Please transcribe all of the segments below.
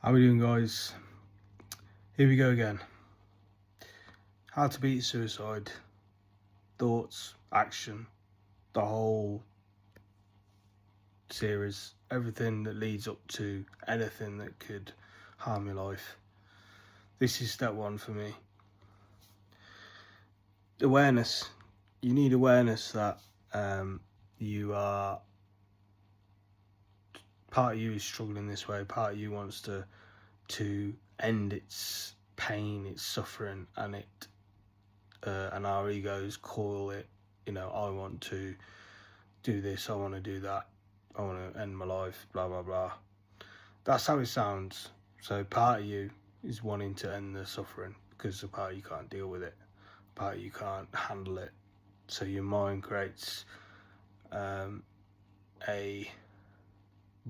How we doing, guys? Here we go again. How to beat suicide. Thoughts, action, the whole series, everything that leads up to anything that could harm your life. This is step one for me. Awareness. You need awareness that you are, part of you is struggling this way, part of you wants to end its pain, its suffering, and our egos call it, I want to do this, I want to do that, I want to end my life, blah blah blah. That's how it sounds. So part of you is wanting to end the suffering because the part of you can't deal with it, part of you can't handle it. So your mind creates a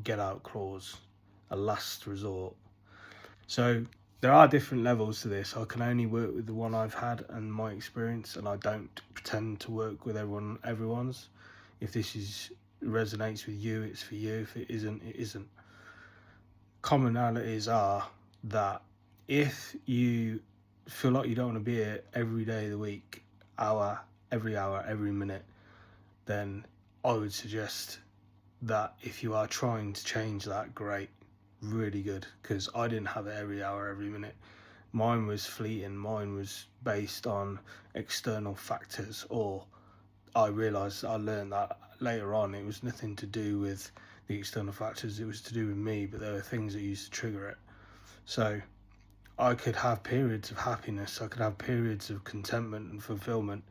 get out clause, a last resort. So there are different levels to this. I can only work with the one I've had and my experience, and I don't pretend to work with everyone's. If this resonates with you, it's for you. If it isn't, it isn't. Commonalities are that if you feel like you don't want to be here every day of the week, hour, every minute, then I would suggest that if you are trying to change that, great, really good, because I didn't have it every hour, every minute. Mine was fleeting. Mine was based on external factors, or I learned that later on it was nothing to do with the external factors, it was to do with me, but there were things that used to trigger it. So I could have periods of happiness, I could have periods of contentment and fulfillment,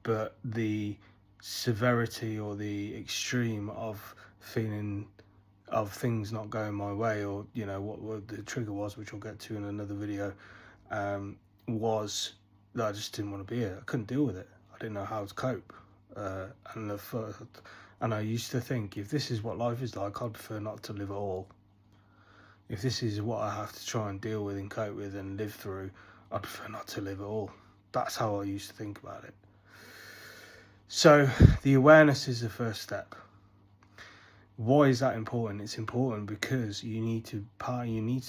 but the severity or the extreme of feeling of things not going my way, or what the trigger was, which I'll get to in another video, was that I just didn't want to be here. I couldn't deal with it. I didn't know how to cope, and I used to think, if this is what life is like, I'd prefer not to live at all. If this is what I have to try and deal with and cope with and live through, I'd prefer not to live at all. That's how I used to think about it. So the awareness is the first step. Why is that important? It's important because you need to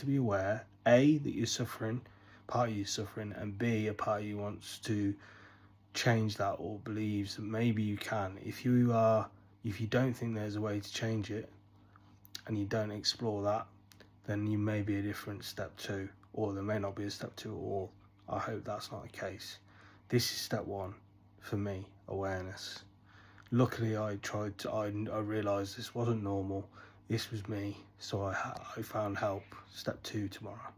be aware, A, that you're suffering, part of you suffering, and B, a part of you wants to change that or believes that maybe you can. If you don't think there's a way to change it and you don't explore that, then you may be a different step two, or there may not be a step two at all. I hope that's not the case. This is step one for me, awareness. Luckily, I realised this wasn't normal. This was me, so I found help. Step two tomorrow.